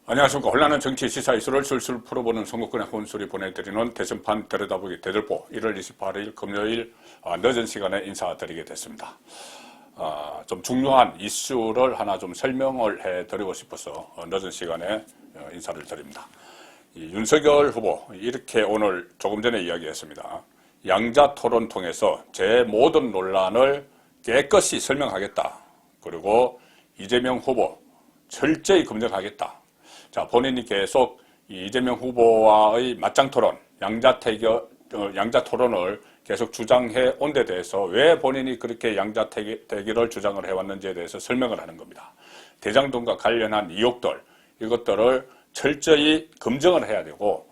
안녕하십니까. 혼란한 정치 시사 이슈를 술술 풀어보는 선거권의 혼술이 보내드리는 대선판 들여다보기 대들보 1월 28일 금요일 늦은 시간에 인사드리게 됐습니다. 좀 중요한 이슈를 하나 좀 설명을 해드리고 싶어서 늦은 시간에 인사를 드립니다. 윤석열 후보 이렇게 오늘 조금 전에 이야기했습니다. 양자 토론 통해서 제 모든 논란을 깨끗이 설명하겠다. 그리고 이재명 후보 철저히 검증하겠다. 자, 본인이 계속 이재명 후보와의 맞짱 토론, 양자 토론을 계속 주장해 온 데 대해서 왜 본인이 그렇게 양자 대결을 주장을 해왔는지에 대해서 설명을 하는 겁니다. 대장동과 관련한 의혹들, 이것들을 철저히 검증을 해야 되고,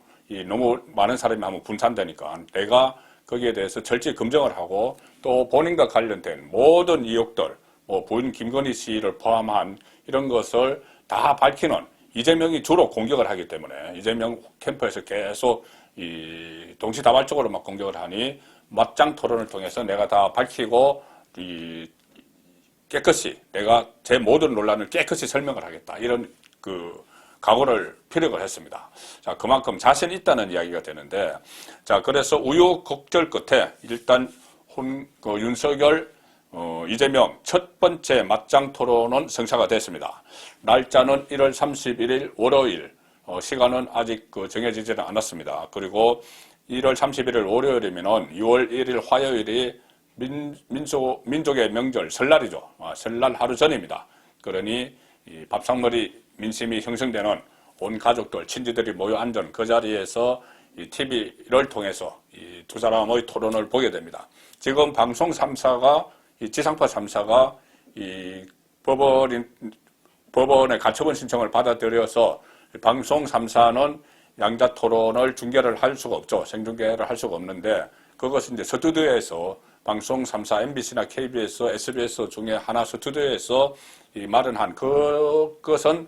너무 많은 사람이 하면 분산되니까 내가 거기에 대해서 철저히 검증을 하고, 또 본인과 관련된 모든 의혹들, 부인 김건희 씨를 포함한 이런 것을 다 밝히는, 이재명이 주로 공격을 하기 때문에 이재명 캠프에서 계속 동시다발적으로 막 공격을 하니 맞짱 토론을 통해서 내가 다 밝히고 깨끗이 내가 제 모든 논란을 깨끗이 설명을 하겠다. 이런 각오를 피력을 했습니다. 자, 그만큼 자신 있다는 이야기가 되는데, 자, 그래서 우여곡절 끝에 일단 윤석열 이재명 첫 번째 맞짱 토론은 성사가 됐습니다. 날짜는 1월 31일 월요일, 시간은 아직 정해지지는 않았습니다. 그리고 1월 31일 월요일이면은 6월 1일 화요일이 민족의 명절 설날이죠. 설날 하루 전입니다. 그러니 이 밥상머리 민심이 형성되는 온 가족들, 친지들이 모여 앉은 그 자리에서 이 TV를 통해서 이 두 사람의 토론을 보게 됩니다. 지금 방송 3사가 지상파 3사가 이 법원의 가처분 신청을 받아들여서 방송 3사는 양자 토론을 중계를 할 수가 없죠. 생중계를 할 수가 없는데, 그것은 이제 스튜디오에서 방송 3사 MBC나 KBS, SBS 중에 하나 스튜디오에서 마련한 그것은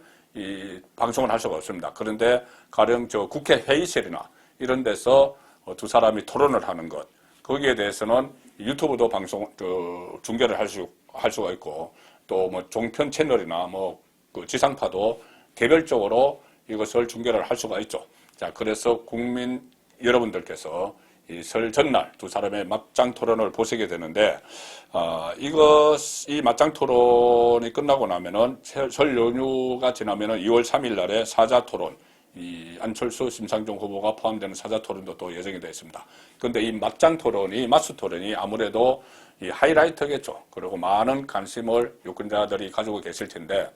방송을 할 수가 없습니다. 그런데 가령 국회 회의실이나 이런 데서 두 사람이 토론을 하는 것, 거기에 대해서는 유튜브도 중계를 할 수가 있고, 또 종편 채널이나 지상파도 개별적으로 이것을 중계를 할 수가 있죠. 자, 그래서 국민 여러분들께서 이 설 전날 두 사람의 맞짱 토론을 보시게 되는데, 이 맞짱 토론이 끝나고 나면은 설 연휴가 지나면은 2월 3일 날에 사자 토론, 이 안철수, 심상정 후보가 포함되는 사자 토론도 또 예정이 되어 있습니다. 그런데 이 맞짱 토론이, 맞수 토론이 아무래도 이 하이라이트겠죠. 그리고 많은 관심을 유권자들이 가지고 계실 텐데,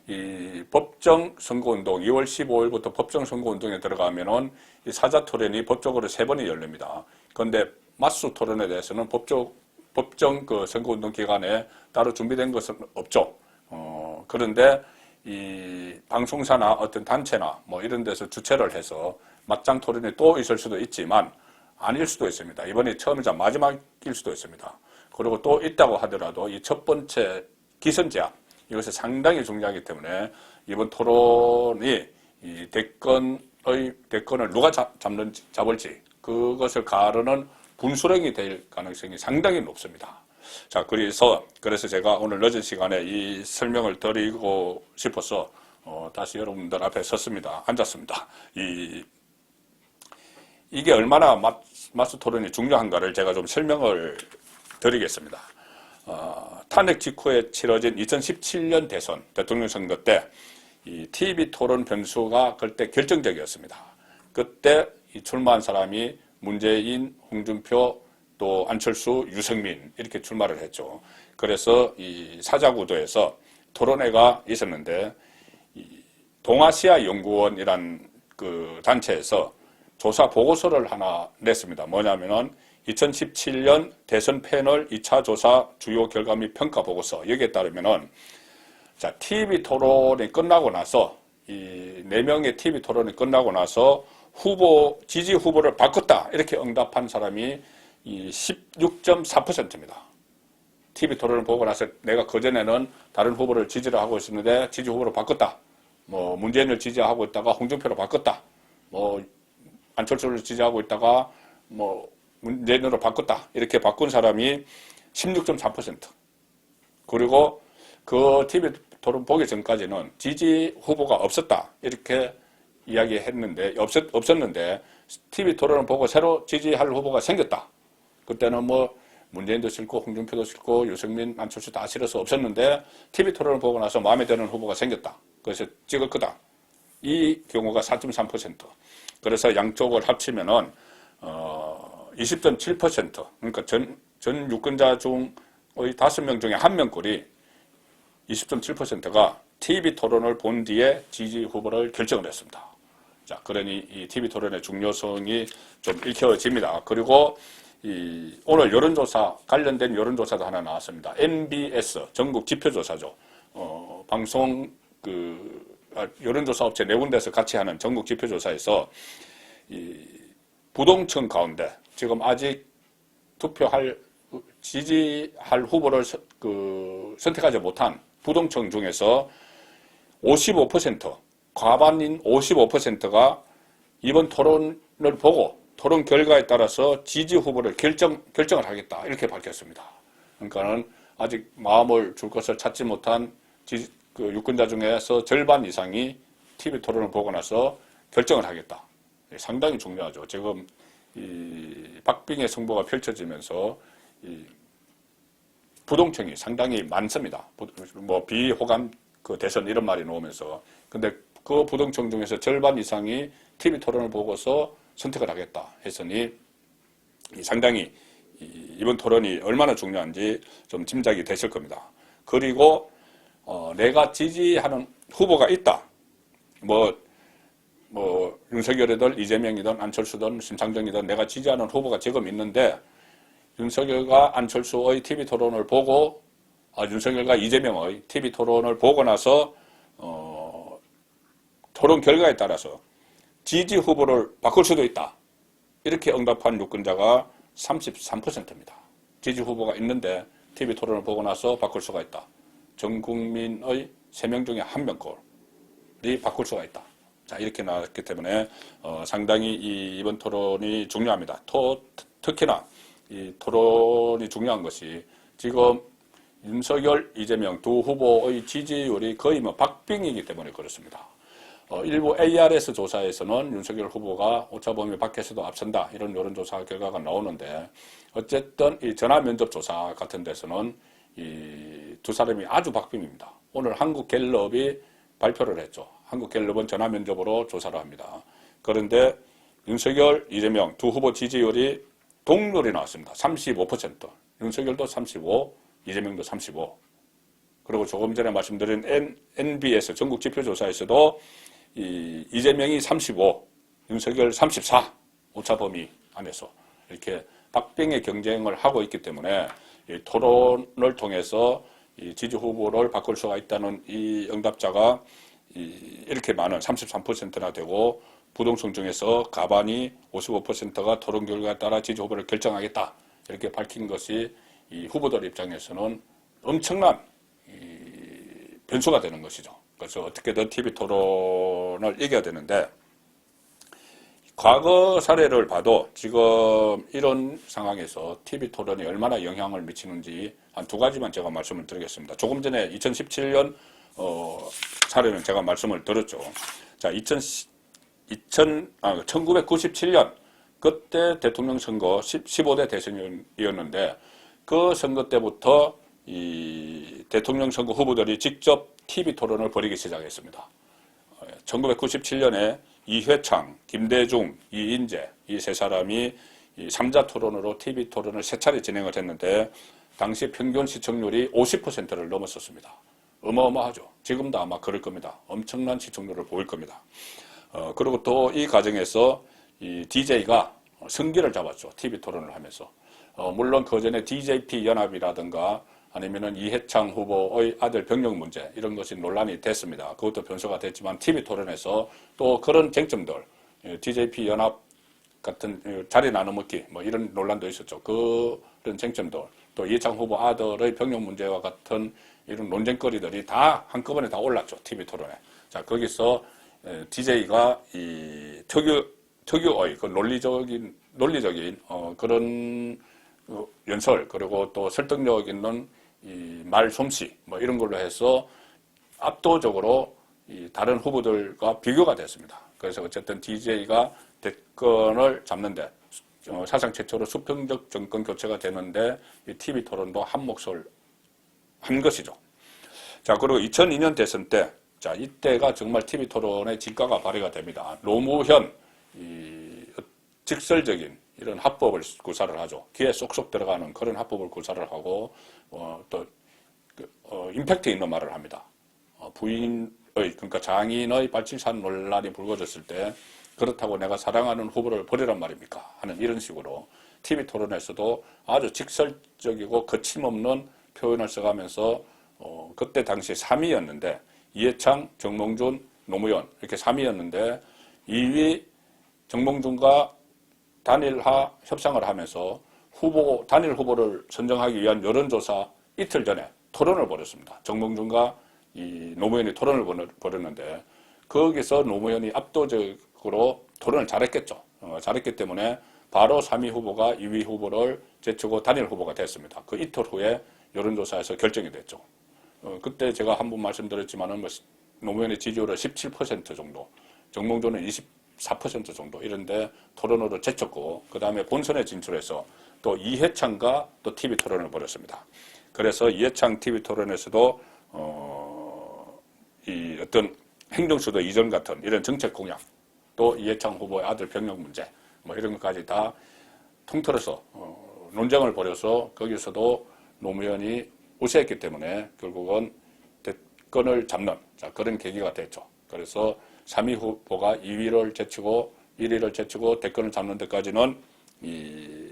이 법정 선거운동, 2월 15일부터 법정 선거운동에 들어가면은 이 사자 토론이 법적으로 3번이 열립니다. 그런데 맞수 토론에 대해서는 법정 선거운동 기간에 따로 준비된 것은 없죠. 그런데 이 방송사나 어떤 단체나 이런 데서 주최를 해서 맞짱 토론이 또 있을 수도 있지만 아닐 수도 있습니다. 이번이 처음이자 마지막일 수도 있습니다. 그리고 또 있다고 하더라도 이 첫 번째 기선 제압, 이것이 상당히 중요하기 때문에 이번 토론이 이 대권을 누가 잡을지 그것을 가르는 분수령이 될 가능성이 상당히 높습니다. 자, 그래서 제가 오늘 늦은 시간에 이 설명을 드리고 싶어서 다시 여러분들 앞에 섰습니다. 앉았습니다. 이게 얼마나 맞수 토론이 중요한가를 제가 좀 설명을 드리겠습니다. 탄핵 직후에 치러진 2017년 대선 대통령 선거 때 이 TV 토론 변수가 그때 결정적이었습니다. 그때 출마한 사람이 문재인, 홍준표, 또 안철수, 유승민 이렇게 출마를 했죠. 그래서 이 사자구도에서 토론회가 있었는데, 동아시아 연구원이란 단체에서 조사 보고서를 하나 냈습니다. 뭐냐면은 2017년 대선 패널 2차 조사 주요 결과 및 평가 보고서, 여기에 따르면은 자, TV 토론이 끝나고 나서 이 4명의 TV 토론이 끝나고 나서 지지 후보를 바꿨다 이렇게 응답한 사람이 이 16.4%입니다. TV 토론을 보고 나서 내가 그전에는 다른 후보를 지지를 하고 있었는데 지지 후보를 바꿨다. 문재인을 지지하고 있다가 홍준표로 바꿨다. 안철수를 지지하고 있다가 문재인으로 바꿨다. 이렇게 바꾼 사람이 16.4%. 그리고 그 TV 토론 보기 전까지는 지지 후보가 없었다 이렇게 이야기했는데 없었는데 TV 토론을 보고 새로 지지할 후보가 생겼다. 그때는 뭐 문재인도 싫고 홍준표도 싫고 유승민, 안철수 다 싫어서 없었는데 TV 토론을 보고 나서 마음에 드는 후보가 생겼다. 그래서 찍을 거다. 이 경우가 4.3%. 그래서 양쪽을 합치면은 20.7%. 그러니까 전 유권자 중의 5명 중에 1명꼴이 20.7%가 TV 토론을 본 뒤에 지지 후보를 결정을 했습니다. 자, 그러니 이 TV 토론의 중요성이 좀 읽혀집니다. 그리고 오늘 여론조사, 관련된 여론조사도 하나 나왔습니다. MBS, 전국 지표조사죠. 방송, 여론조사 업체 4군데에서 같이 하는 전국 지표조사에서 부동층 가운데 지금 아직 지지할 후보를 선택하지 못한 부동층 중에서 55%, 과반인 55%가 이번 토론을 보고 토론 결과에 따라서 지지 후보를 결정을 하겠다. 이렇게 밝혔습니다. 그러니까는 아직 마음을 줄 것을 찾지 못한 유권자 중에서 절반 이상이 TV 토론을 보고 나서 결정을 하겠다. 상당히 중요하죠. 지금 박빙의 승부가 펼쳐지면서 부동층이 상당히 많습니다. 뭐 비호감 대선 이런 말이 나오면서. 근데 그 부동층 중에서 절반 이상이 TV 토론을 보고서 선택을 하겠다 했으니 상당히 이번 토론이 얼마나 중요한지 좀 짐작이 되실 겁니다. 그리고 내가 지지하는 후보가 있다. 뭐 윤석열이든 이재명이든 안철수든 심상정이든 내가 지지하는 후보가 지금 있는데 윤석열과 안철수의 TV 토론을 보고 윤석열과 이재명의 TV 토론을 보고 나서 토론 결과에 따라서 지지 후보를 바꿀 수도 있다. 이렇게 응답한 유권자가 33%입니다. 지지 후보가 있는데 TV 토론을 보고 나서 바꿀 수가 있다. 전 국민의 3명 중에 1명꼴이 바꿀 수가 있다. 자, 이렇게 나왔기 때문에 상당히 이번 토론이 중요합니다. 특히나 이 토론이 중요한 것이 지금 윤석열, 이재명 두 후보의 지지율이 거의 박빙이기 때문에 그렇습니다. 일부 ARS 조사에서는 윤석열 후보가 오차범위 밖에서도 앞선다 이런 여론조사 결과가 나오는데 어쨌든 이 전화면접 조사 같은 데서는 이 두 사람이 아주 박빙입니다. 오늘 한국갤럽이 발표를 했죠. 한국갤럽은 전화면접으로 조사를 합니다. 그런데 윤석열, 이재명 두 후보 지지율이 동률이 나왔습니다. 35%. 윤석열도 35, 이재명도 35. 그리고 조금 전에 말씀드린 NBS 전국 지표조사에서도 이재명이 35, 윤석열 34, 오차범위 안에서 이렇게 박빙의 경쟁을 하고 있기 때문에 이 토론을 통해서 이 지지 후보를 바꿀 수가 있다는 이 응답자가 이렇게 많은 33%나 되고 부동층 중에서 가반이 55%가 토론 결과에 따라 지지 후보를 결정하겠다 이렇게 밝힌 것이 이 후보들 입장에서는 엄청난 변수가 되는 것이죠. 그래서 어떻게든 TV 토론을 이겨야 되는데 과거 사례를 봐도 지금 이런 상황에서 TV 토론이 얼마나 영향을 미치는지 한 2가지만 제가 말씀을 드리겠습니다. 조금 전에 2017년 사례는 제가 말씀을 드렸죠. 자, 1997년 그때 대통령 선거 15대 대선이었는데 그 선거 때부터 이 대통령 선거 후보들이 직접 TV 토론을 벌이기 시작했습니다. 1997년에 이회창, 김대중, 이인재 이 세 사람이 이 3자 토론으로 TV 토론을 3차례 진행을 했는데 당시 평균 시청률이 50%를 넘었었습니다. 어마어마하죠. 지금도 아마 그럴 겁니다. 엄청난 시청률을 보일 겁니다. 그리고 또 이 과정에서 이 DJ가 승기를 잡았죠. TV 토론을 하면서. 물론 그 전에 DJP 연합이라든가 아니면은 이해창 후보의 아들 병역 문제 이런 것이 논란이 됐습니다. 그것도 변수가 됐지만 TV 토론에서 또 그런 쟁점들, DJP 연합 같은 자리 나눠먹기 뭐 이런 논란도 있었죠. 그런 쟁점들, 또 이해창 후보 아들의 병역 문제와 같은 이런 논쟁거리들이 다 한꺼번에 다 올랐죠. TV 토론에. 자, 거기서 DJ가 이 특유의 그 논리적인 그런 연설 그리고 또 설득력 있는 이 말 솜씨 뭐 이런 걸로 해서 압도적으로 이 다른 후보들과 비교가 됐습니다. 그래서 어쨌든 DJ가 대권을 잡는데 사상 최초로 수평적 정권 교체가 되는데 이 TV 토론도 한 몫을 한 것이죠. 자, 그리고 2002년 대선 때, 자, 이때가 정말 TV 토론의 진가가 발휘가 됩니다. 노무현, 직설적인 이런 합법을 구사를 하죠. 귀에 쏙쏙 들어가는 그런 합법을 구사를 하고, 임팩트 있는 말을 합니다. 그러니까 장인의 발치산 논란이 불거졌을 때, 그렇다고 내가 사랑하는 후보를 버리란 말입니까? 하는 이런 식으로 TV 토론에서도 아주 직설적이고 거침없는 표현을 써가면서 그때 당시 3위였는데 이해창, 정몽준, 노무현 이렇게 3위였는데 2위 정몽준과 단일화 협상을 하면서 단일 후보를 선정하기 위한 여론조사 이틀 전에 토론을 벌였습니다. 정몽준과 이 노무현이 토론을 벌였는데 거기서 노무현이 압도적으로 토론을 잘했겠죠. 잘했기 때문에 바로 3위 후보가 2위 후보를 제치고 단일 후보가 됐습니다. 그 이틀 후에 여론조사에서 결정이 됐죠. 그때 제가 한 번 말씀드렸지만은 노무현의 지지율은 17% 정도, 정몽준은 24% 정도 이런데 토론으로 제쳤고 그 다음에 본선에 진출해서 또 이해창과 또 TV 토론을 벌였습니다. 그래서 이해창 TV 토론에서도 이 어떤 행정수도 이전 같은 이런 정책 공약, 또 이해창 후보의 아들 병역 문제, 뭐 이런 것까지 다 통틀어서 논쟁을 벌여서 거기서도 노무현이 우세했기 때문에 결국은 대권을 잡는 그런 계기가 됐죠. 그래서 3위 후보가 2위를 제치고 1위를 제치고 대권을 잡는 데까지는 이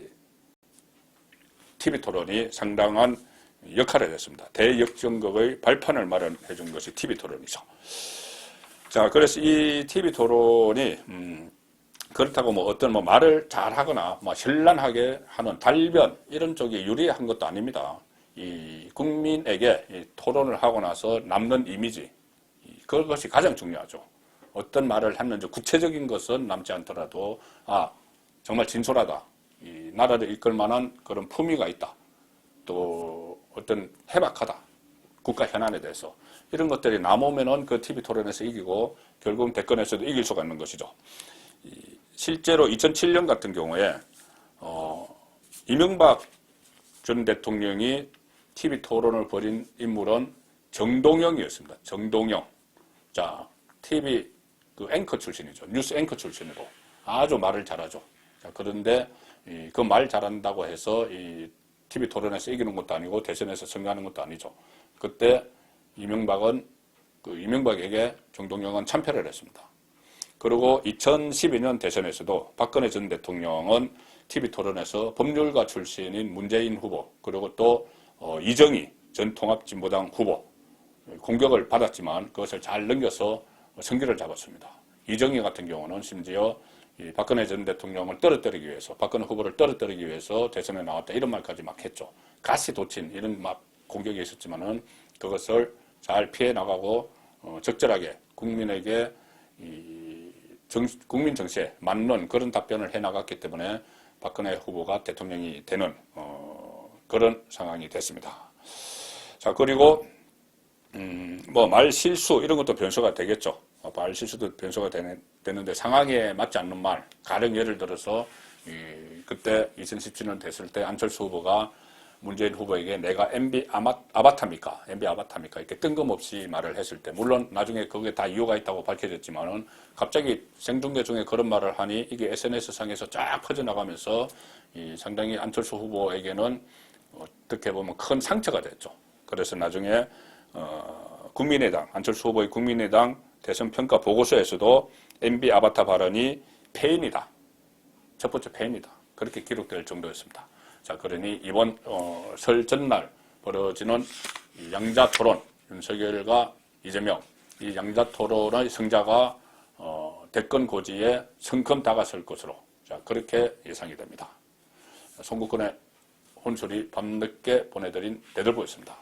TV 토론이 상당한 역할을 했습니다. 대역전극의 발판을 마련해 준 것이 TV 토론이죠. 자, 그래서 이 TV 토론이 그렇다고 어떤 말을 잘하거나 현란하게 하는 달변 이런 쪽이 유리한 것도 아닙니다. 이 국민에게 이 토론을 하고 나서 남는 이미지, 그것이 가장 중요하죠. 어떤 말을 했는지 구체적인 것은 남지 않더라도 정말 진솔하다. 이 나라를 이끌 만한 그런 품위가 있다. 또 어떤 해박하다. 국가 현안에 대해서 이런 것들이 남으면은 그 TV 토론에서 이기고 결국 대권에서도 이길 수가 있는 것이죠. 실제로 2007년 같은 경우에 이명박 전 대통령이 TV 토론을 벌인 인물은 정동영이었습니다. 정동영. 자, TV 그 앵커 출신이죠. 뉴스 앵커 출신으로 아주 말을 잘하죠. 자, 그런데 그 말 잘한다고 해서 이 TV 토론에서 이기는 것도 아니고 대선에서 승리하는 것도 아니죠. 그때 이명박에게 정동영은 참패를 했습니다. 그리고 2012년 대선에서도 박근혜 전 대통령은 TV 토론에서 법률가 출신인 문재인 후보 그리고 또 이정희 전 통합진보당 후보 공격을 받았지만 그것을 잘 넘겨서 승기를 잡았습니다. 이정희 같은 경우는 심지어 박근혜 전 대통령을 떨어뜨리기 위해서 박근혜 후보를 떨어뜨리기 위해서 대선에 나왔다 이런 말까지 막 했죠. 가시도친 이런 막 공격이 있었지만은 그것을 잘 피해 나가고 적절하게 국민에게 국민 정세에 맞는 그런 답변을 해 나갔기 때문에 박근혜 후보가 대통령이 되는 그런 상황이 됐습니다. 자, 그리고 말 실수 이런 것도 변수가 되겠죠. 말 실수도 변수가 되는데 상황에 맞지 않는 말, 가령 예를 들어서 그때 2017년 됐을 때 안철수 후보가 문재인 후보에게 내가 MB 아바타입니까? MB 아바타입니까? 이렇게 뜬금없이 말을 했을 때, 물론 나중에 그게 다 이유가 있다고 밝혀졌지만은 갑자기 생중계 중에 그런 말을 하니 이게 SNS상에서 쫙 퍼져나가면서 상당히 안철수 후보에게는 어떻게 보면 큰 상처가 됐죠. 그래서 나중에 국민의당, 안철수 후보의 국민의당 대선 평가 보고서에서도 MB 아바타 발언이 폐인이다. 첫 번째 폐인이다. 그렇게 기록될 정도였습니다. 자, 그러니 이번 설 전날 벌어지는 양자 토론, 윤석열과 이재명, 이 양자 토론의 승자가 대권 고지에 성큼 다가설 것으로 그렇게 예상이 됩니다. 송국근의 혼술이 밤늦게 보내드린 대들보였습니다.